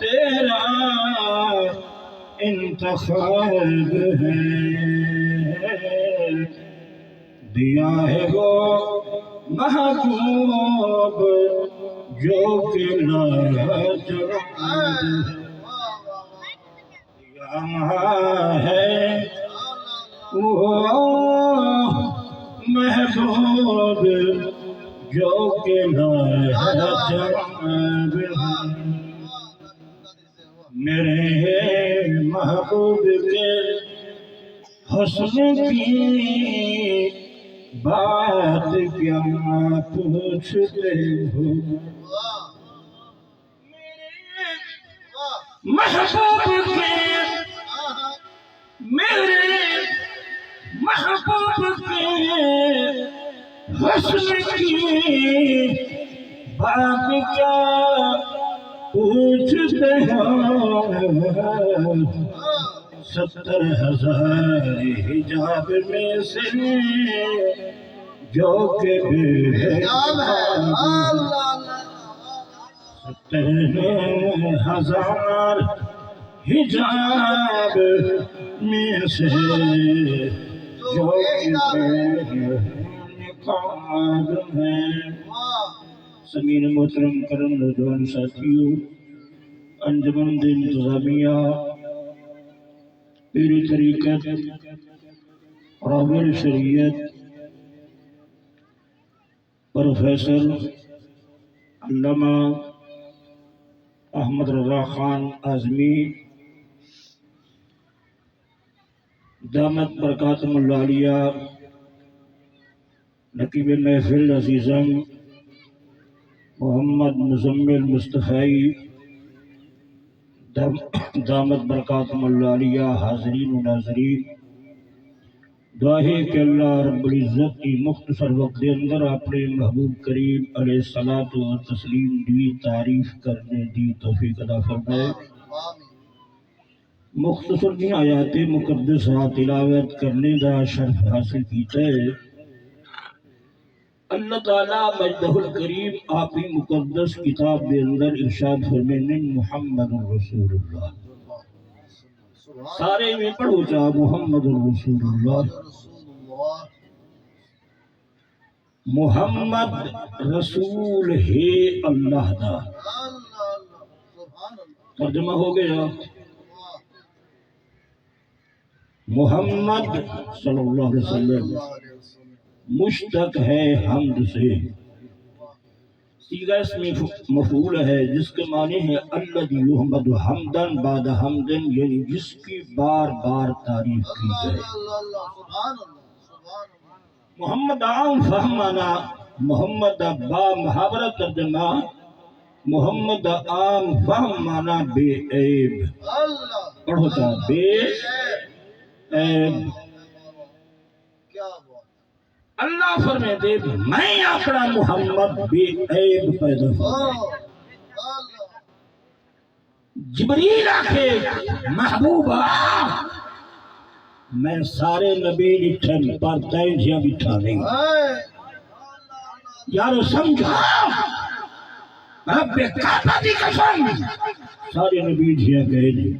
تیرا انتخاب ہے، دیا ہے وہ محبوب جو کہ لاجواب ہے، وہ محبوب جو کہ لاجواب ہے۔ میرے محبوب کے حسن کی بات کیا پوچھتے ہو، محبوب کے میرے محبوب کے حسن کی بات کیا پوچھتے ہو، 70,000 حجاب میں سے جو کہ بے حجاب ہے، 70,000 حجاب میں سے جو کہ بے نقاب ہے۔ سمین محترم کرم نوجوان ساتھیوں، انجمن انتظامیہ، پیر طریقت، راہبر شریعت، پروفیسر علامہ احمد رضا خان اعظمی دامت برکاتہم العالیہ، نقیب محفل عزیزم محمد مزمل مصطفی دامت برکاتہم العالیہ، حاضرین و ناظرین، دعا ہے کہ اللہ رب العزت کی مختصر وقت کے اندر اپنے محبوب کریم علیہ الصلوۃ و تسلیم دی تعریف کرنے دی توفیق عطا فرمائے۔ مختصر دی آیات مقدسہ تلاوت کرنے دا شرف حاصل کیتا ہے۔ اللہ تعالیٰ مجدہ الکریم آپ ہی مقدس کتاب کے اندر ارشاد فرمائے محمد رسول اللہ، سارے میں پڑھو جا محمد رسول اللہ، محمد رسول ہے اللہ دا۔ ترجمہ ہو گیا، محمد صلی اللہ علیہ وسلم مشتق ہے حمد سے، صیغہ اسم مفعول ہے جس کے معنی ہے الذی یحمد حمدن بعد حمدن، یعنی جس کی بار بار تعریف کی جائے۔ محمد عام فہمانا، محمد با محاورہ ترجمہ، محمد عام فہم مانا بے عیب، پڑھو تا بے عیب۔ اللہ فرمائے دے میں اپنا محمد بے عیب پیدا فرمائے۔ جبریل آکھے محبوب آ، میں سارے نبی لٹھن پر تین جیا بٹھا نہیں، یارو سمجھا رب کعبہ دی قسم سارے نبی جیا گئے نہیں۔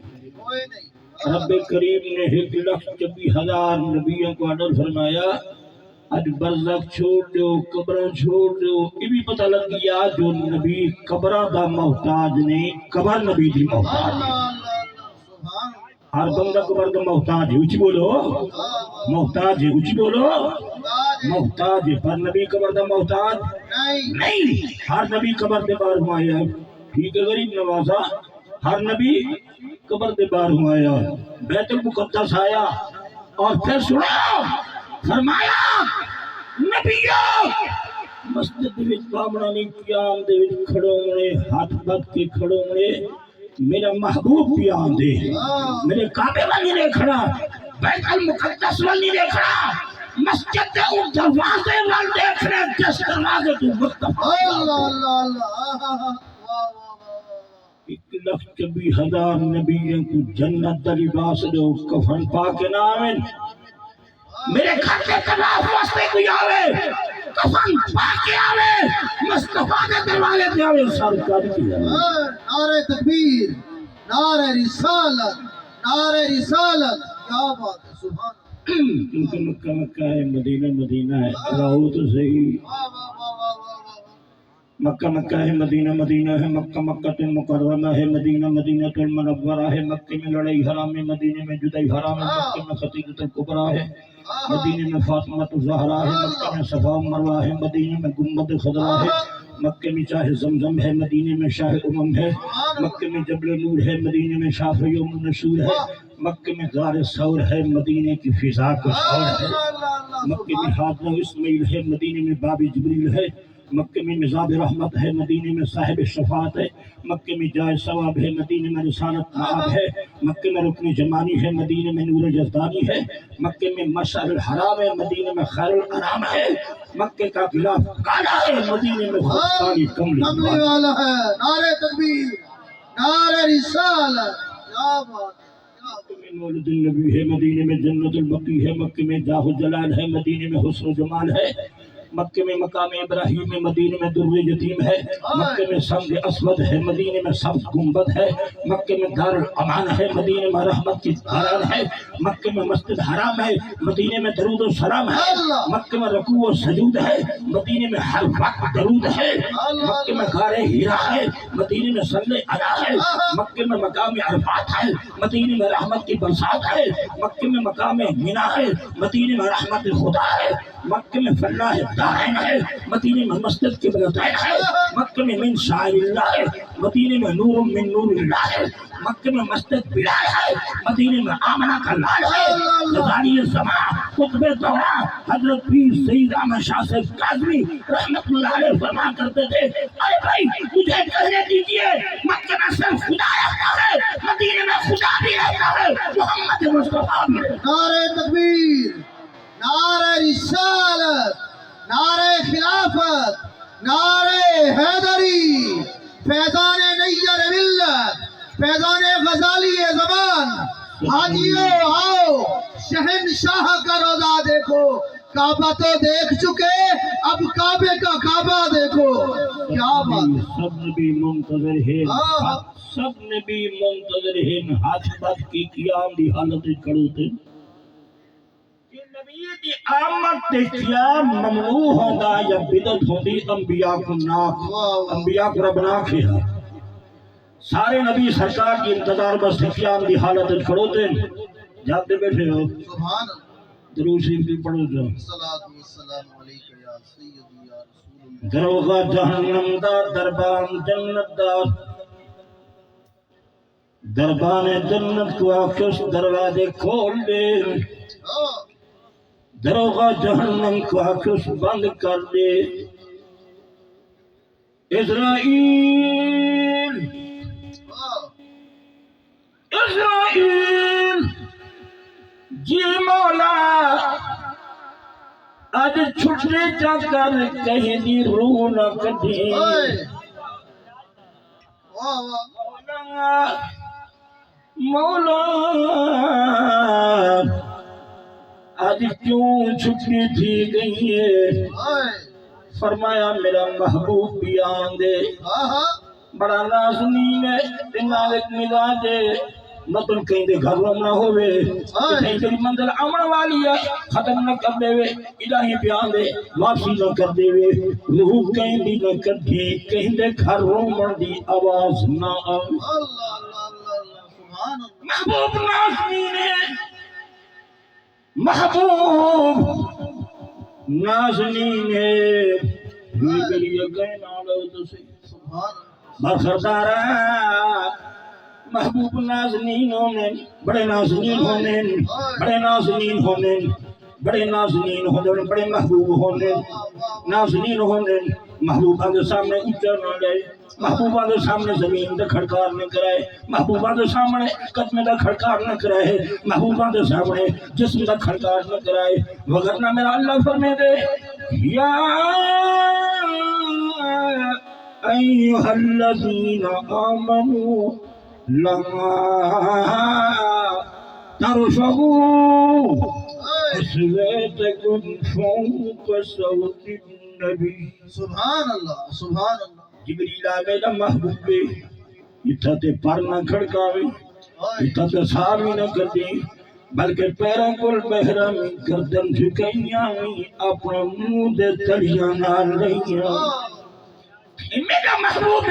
رب کریم نے 1,24,000 نبیوں کو آڈر فرمایا، آج برزخ چھوڑ دو، قبریں چھوڑ دو، یہ بھی پتہ لگ گیا جو نبی قبرہ دا محتاج نہیں، قبر نبی دی محتاج ہے۔ ہر بندہ قبر دا محتاج ہے، اچھی بولو محتاج ہے، اچھی بولو محتاج ہے، پر نبی قبر دا محتاج نہیں۔ ہر نبی قبر دے بار ہمایا، ٹھیک ہے غریب نوازا، ہر نبی قبر دے بار ہمایا، بیت المقدس آیا اور پھر سنا فرمایا نبیوں مسجد وچ بامنا نہیں قیام دے وچ کھڑونے، ہاتھ بد کے کھڑونے، میرا محبوب بھی آندے، میرے کعبے والی نے کھڑا، بیت المقدس والی نے کھڑا، مسجد دے ان دروازے وال دیکھ رہے جس دروازے تو مصطفیٰ۔ 1,24,000 نبیوں کو جنت دا لباس دو، کفن پا کے نامن، میرے گھر کے طواف واسطے کوئی آوے کفن پاک آوے مصطفیٰ دے دروازے تے آوے سرکار کی نعرہ تکبیر نعرہ رسالت نعرہ رسالت کیا بات ہے سبحان کیونکہ مکہ مکہ ہے مدینہ مدینہ ہے رہو تو صحیح مکہ مکہ ہے مدینہ مدینہ ہے مکہ مکہ المکرمہ ہے مدینہ مدینہ المنورہ ہے مکہ میں لڑائی حرام ہے مدینہ میں جدائی حرام ہے مکہ میں خطیجۃ الکبریٰ ہے مدینہ میں فاطمہ الزہرا ہے مکہ میں صفا و مروہ ہے مدینہ میں گنبد خضرا ہے مکہ میں چاہ زمزم ہے مدینہ میں شاہ امم ہے مکہ میں جبل نور ہے مدینہ میں شاف یوم النشور ہے مکہ میں غار ثور ہے مدینہ کی فضا کو شور ہے مکہ میں حاضر اسماعیل ہے مدینہ میں باب جبریل ہے مکہ میں مزاب رحمت ہے مدینہ میں صاحب شفاعت ہے مکہ میں جائے ثواب ہے مدینہ میں رسالت معاب ہے مکہ میں رکن جمانی ہے مدینہ میں نور جزدانی ہے مکہ میں مشعر الحرام ہے مدینہ میں خیر الانام ہے مکہ کا غلاف کالا ہے مدینہ میں خطانی کملی والا ہے نعرہ تکبیر نعرہ رسالت کیا بات میں مولد النبی ہے مدینہ میں جنت البقیع ہے مکہ میں جاہ الجلال ہے مدینہ میں حسن و جمال ہے مکہ میں مقام ابراہیم ہے مدینہ میں در یتیم ہے مکہ میں سنگ اسود ہے مدینہ میں سبز گنبد ہے مکہ میں دار الامان ہے مدینہ میں رحمت کی داران ہے مکہ میں مسجد حرام ہے مدینہ میں درود و سلام ہے مکہ میں رکوع و سجود ہے مدینہ میں ہر وقت درود ہے مکہ میں غار ہیرا ہے مدینہ میں صلی علی ہے مکہ میں مقام عرفات ہے مدینہ میں رحمت کی برسات ہے مکہ میں مقام مینا ہے مدینہ میں رحمت خدا ہے مکہ میں فلاح دارین ہے مدینہ میں مسجد کی بلدائن ہے مکہ میں من شاعر اللہ ہے مدینہ میں نور من نور اللہ ہے مکہ میں مسجد بلال ہے مدینہ میں آمنہ کا لال ہے غزالی زمان قطب دورہ حضرت پیر سید احمد شاہ سے کاظمی رحمت اللہ علیہ فرما کرتے تھے اے بھائی مجھے کہنے دیجئے مکہ میں صرف خدا رہتا ہے مدینہ میں خدا بھی رہتا ہے محمد مصطفیٰ بھی نعرہ تکبیر نعرہ رسالت نعرہ خلافت نعرہ حیدری فیضان نیر ملت فیضان غزالی زمان حاجیوں آؤ شہنشاہ کا روزہ دیکھو کعبہ تو دیکھ چکے اب کعبے کا کعبہ دیکھو کیا بات سب نبی منتظر ہیں سب نبی منتظر ہیں ہاتھ بات کی قیام دی حالت کھڑو تھے نبی دی آمد تے قیام ممنوع ہوگا یا بدعت ہوندی انبیاء کو ناک انبیاء کو رب ناک ہے سارے نبی سرکار کی انتظار بس قیام دی حالت کھڑو تھے جاتے بیٹھے ہو سبحان درود شریف بھی پڑھو جاؤ صلاۃ والسلام علیک یا سیدی یا رسول اللہ دروغہ جہنم دا دربان جنت دا دربان جنت کو آکش دروازے کھول دے دروغہ جہنم کو آکش بند کر دے اسرائیل اسرائیل جی مولا آج چھٹنے جا کر کہیں دی روح نہ کٹھی مولا آج کیوں چھٹی تھی گئی ہے فرمایا میرا محبوب بھی آندے بڑا نازنین ہے نازک مزاج ہے مطلب کہیں دے گھر نہ ہوئے کہیں تیری منزل آمن والی ہے ختم نہ کر دے وے الہی بیان دے واپسی نہ کر دے وے روح کہیں دی نہ کر دی کہیں دے گھر رومن دی آواز نہ آئے محبوب نازنین ہے محبوب نازنین ہے بھی گلیے گئے نالو تو سی برخردارہ محبوب نازنین ہونے بڑے نازنین ہونے بڑے نازنین ہونے بڑے نازنین ہونے بڑے محبوب ہونے نازنین ہونے محبوبہ کے سامنے اچھا نہ جائے محبوبہ کے سامنے زمین دے کھڑکار نہ کرائے محبوبہ کے سامنے قدم دا کھڑکار نہ کرائے محبوبہ کے سامنے جسم دا کھڑکار نہ کرائے وگرنہ میرا اللہ فرمے دے یا ایوہ الذین آمنوا لما ترفعوا أصواتكم فوق صوت النبی سبحان اللہ سبحان اللہ جبریل میرا محبوب اتھا تے پر نہ کھڑکاوے اتھا تے ساوی نہ کردی بلکہ پیروں کول بہرامی گردن جھکائیاں اپنا منہ دے تلیاں نال لئیاں میرا محبوب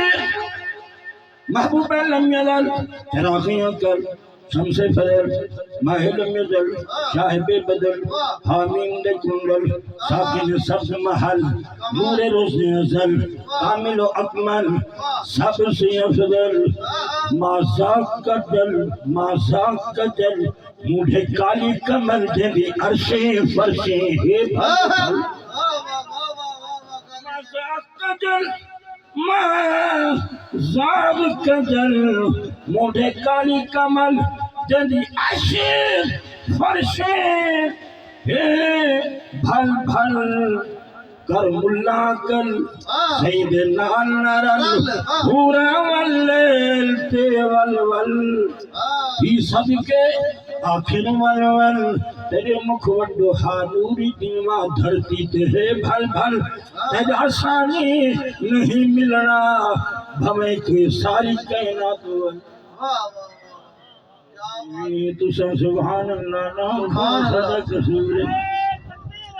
محبوب لم یزل چراغیاں کر شمس فجر ماہ لم یزل شاہب بدل حامیم دے کنگل ساکن سبز محل نور روزن ازل کامل و اکمل سب سے افضل ما ذاک کا جل ما ذاک کا جل مودھے کالی کمل جیندی عرشے فرشے ہے بھل ما ذاک کا جل ما ذاک کا جل مودھے کالی کمل جیندی عرشے فرشے ہے بھل بھل کر ملا کل سید نال نرل پورا واللیل تے والول ہی صدقے آخر والول تیرے مکھ وڈو حانوری دیما دھرتی تے ہے بھل بھل تیجا ثانی نہیں ملنا بھویں کے ساری کائنات وال تو سبحان اللہ نام صدق سورے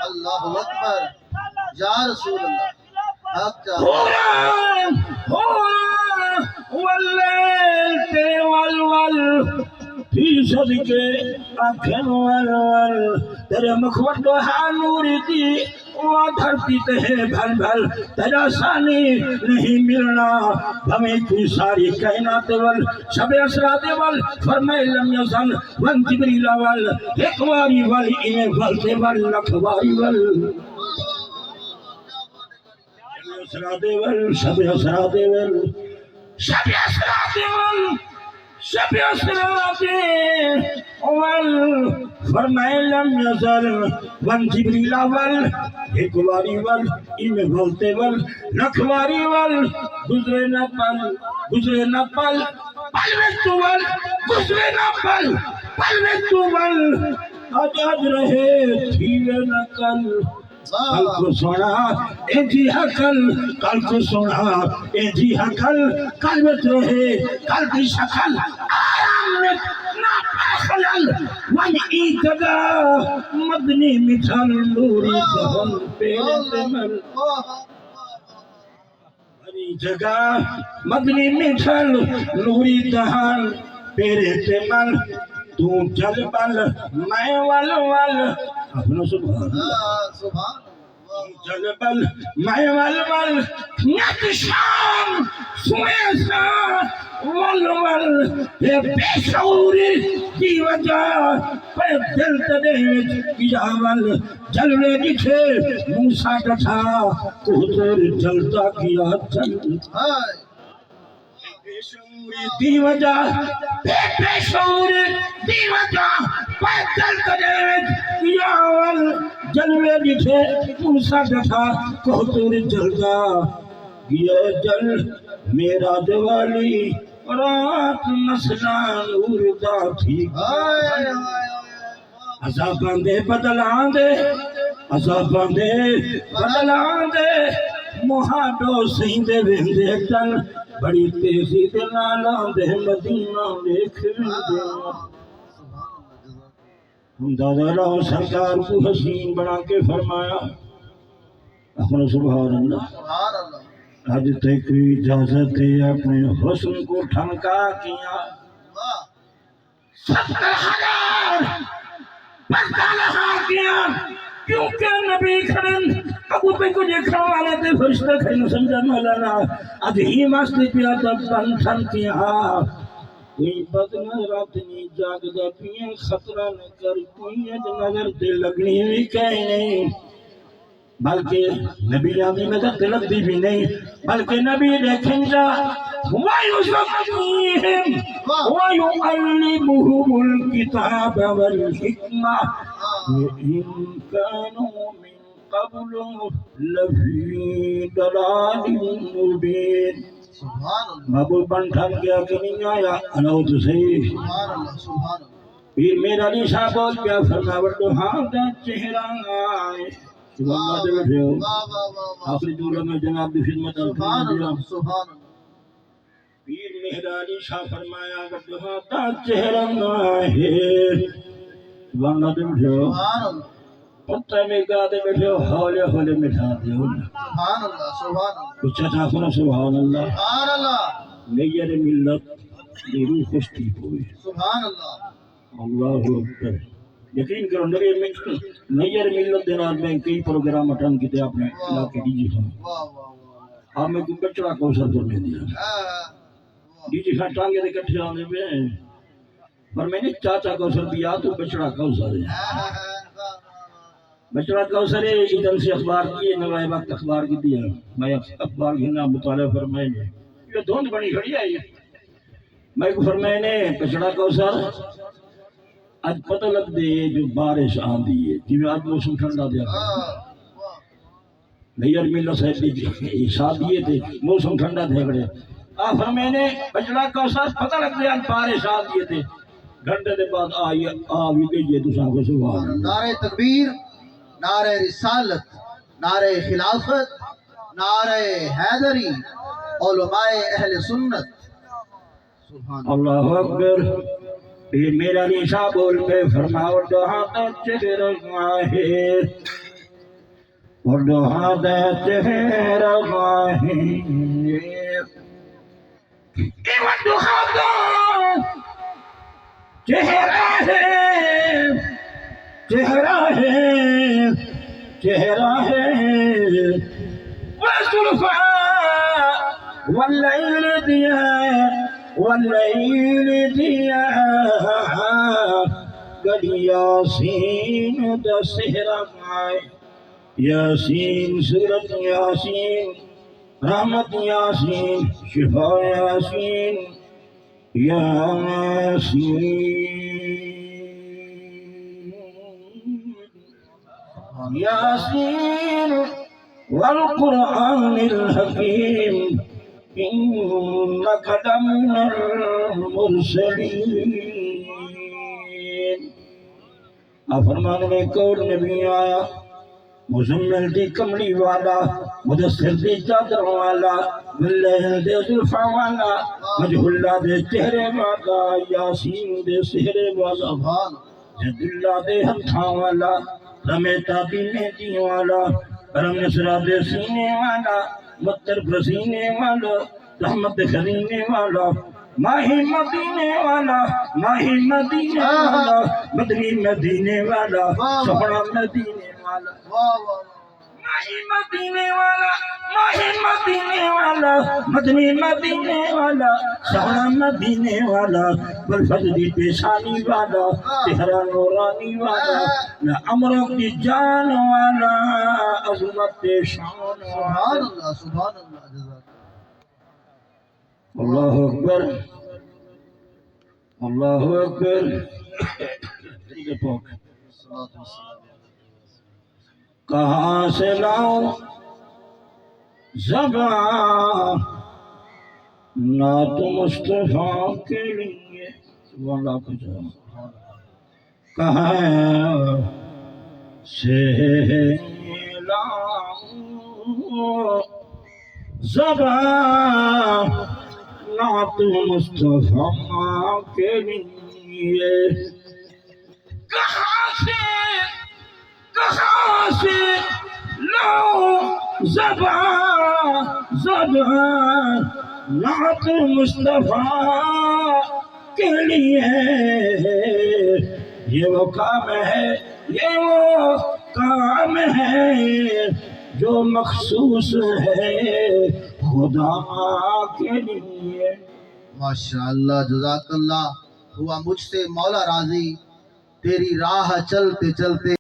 اللہ اکبر یا رسول اللہ حق واللیل تے والول فی صدقے آنکھیں والول تیرے مخوٹ حانوری دی وہ دھرتی تے ہے بھل بھل تیرا ثانی نہیں ملنا ہمیں کی ساری کائنات وال شب اسرات وال فرمائے لم یزل ون جبریل وال ایک واری وال انہیں والتے وال لکھواری وال اسرادے ول شب اسرادے ول شب اسرادے ول شب اسرادے ول فرمائے لم یزل ون جبریل ول ایک واری ول ان بولتے ول لکھواری ول گزرے نہ پل پل وقت ول گزرے نہ پل وقت ول آج رہے تھیوے نہ کل کل کو سونا اے جی حقل کل کو سونا اے جی حقل کل وقت رہے کل کی شکل آرام میں نا خلل ون ایتگا مدنی مٹھل نوری دہن پیرے تمل ونی جگہ مدنی مٹھل نوری دہن پیرے تمل تو چل بل میں ول ول اپنا سبحان چل بل میں ول ول نیت شام سویسا ول ول یہ بے شعوری کی وجہ پر دل تدیج کیا ول جلوے دکھے موسیٰ کٹھا کوہتر جلتا کیا چل بے شعوری دی وجہ بے شعوری دی وجہ پیدل تدیج کیا ول جلوے دکھے موسیٰ کٹھا کوہتر جلتا کیا جل میرا دیوالی رات مسلان اردہ تھی عذاباں دے بدلان دے عذاباں دے بدلان دے محاڈو سیندے ویندے چل بڑی تیزی دے نالان دے مدینہ دیکھ دے ہم دادا راہ سرکار کو حسین بنا کے فرمایا اپنا سبحان اللہ آج تک اجازت ہے اپنے حسن کو ٹھمکا کیا 70,000 بندہ لہا کیا کیونکہ نبی کھڑن ابو پہ کو دیکھا والا تے فرشتہ کھڑن سمجھا مولانا آج ہی ماستی پیا تب بندھن کیا کوئی بدن رات نہیں جاگ دا پیا خطرہ نہ کر کوئی اج نظر دے لگنی بھی کہیں نہیں بلکہ نبی آمی نظر دے لگ دی بھی نہیں بلکہ نبی دیکھیں جا وَيُزَكِّيهِمْ وَيُعَلِّمُهُمُ الْكِتَابَ وَالْحِكْمَةَ وَإِنْ كَانُوا مِنْ قَبْلُ لَفِي ضَلَالٍ مُبِينٍ محبوب بن ٹھن گیا کہ نہیں آیا انہوں تو صحیح پیر میرا نشا بول پیا فرما وڈو ہاں دا چہرہ آئے سبحان اللہ بیٹھے ہو واہ واہ واہ واہ آخری جملہ میں جناب کی خدمت سبحان الحمدللہ اللہ سبحان اللہ پیر مہرانی شاہ فرمایا وجہ تا چہرہ ہے سبحان اللہ بیٹھے ہو سبحان اللہ پتہ میں گاتے بیٹھے ہو ہولے ہولے مٹھا دے ہو سبحان اللہ سبحان اللہ کچھ اچھا سنا سبحان اللہ سبحان اللہ میرے ملت دی روح خوش تھی ہوئی سبحان اللہ اللہ اکبر یقین کرو نیر ملت دے نال میں کئی پروگرام اٹینڈ کیتے اپنے علاقے ڈی جی خان واہ واہ واہ آپ میں کوئی بچڑا کوثر تو نہیں دیا ڈی جی خان ٹانگے دے کٹھے آنے پہ پر میں نے چاچا کوثر دیا تو بچڑا کوثر ہے بچڑا کوثر ہے ادھر سے اخبار کیے نوائے وقت اخبار کی دیا میں اخبار کی نام مطالعہ فرمائے نے یہ دھوند بنی کھڑی آئی میں کو فرمائے نے بچڑا کوثر آج پتہ لگ دے جو بارش آندی ہے جی آج موسم ٹھنڈا دیا نیر ملہ صاحب کی شادی تھے موسم ٹھنڈا تھے بڑے آ فرمائے نے بچڑا کوثر پتہ لگ دے آج بارش آندی تھے گھنٹے دے بعد آئی بھی گئی تو کو سبحان اللہ نعرہ تکبیر نعرہ رسالت نعرہ خلافت نعرہ حیدری علماء اہل سنت سبحان اللہ اکبر پھر میرا نشا بول کے فرماؤ دہاں چہرہ ہے اور دہاں چہرہ ہے چہرہ ہے چہرہ ہے چہرہ ہے وَزُلْفَا وَاللَّيْلِ دِيَا وَاللَّيْلِ دِيَا قَدْ یاسین دا سہرہ مائے یاسین سورت یاسین رحمت یاسین شفا یاسین یاسین یاسین والقرآن الحکیم انک لمن المرسلین فرمان میں کور نبی آیا مزمل دی کملی والا مدثر دی چادر والا باللیل دے زلفا والا وجہ اللہ دے چہرے والا یاسین دے سہرے والا جد اللہ دے ہتھاں والا رمیتا دینے دی والا رم نصرہ دے سینے والا مطر پرسینے والا رحمت خرینے والا ماہی مدینے والا ماہی مدینے والا مدنی مدینے والا سہرا مدینے والا ماہی مدینے والا ماہی مدینے والا مدنی مدینے والا سہرا مدینے والا بالفضل پیشانی والا تہرا نورانی والا میں امروں کی جان والا عظمت شان سبحان اللہ سبحان اللہ جزاک اللہ اکبر اللہ اکبر کہاں سے لاؤں زبان نعت مصطفیٰ کے لیے سبحان اللہ کچھ کہاں سے لاؤں زبان نعت مصطفیٰ کے لیے کہاں سے لاؤں زبان نعت مصطفیٰ کے لیے یہ وہ کام ہے یہ وہ کام ہے جو مخصوص ہے خدا کے لیے ماشاءاللہ جزاک اللہ ہوا مجھ سے مولا راضی تیری راہ چلتے چلتے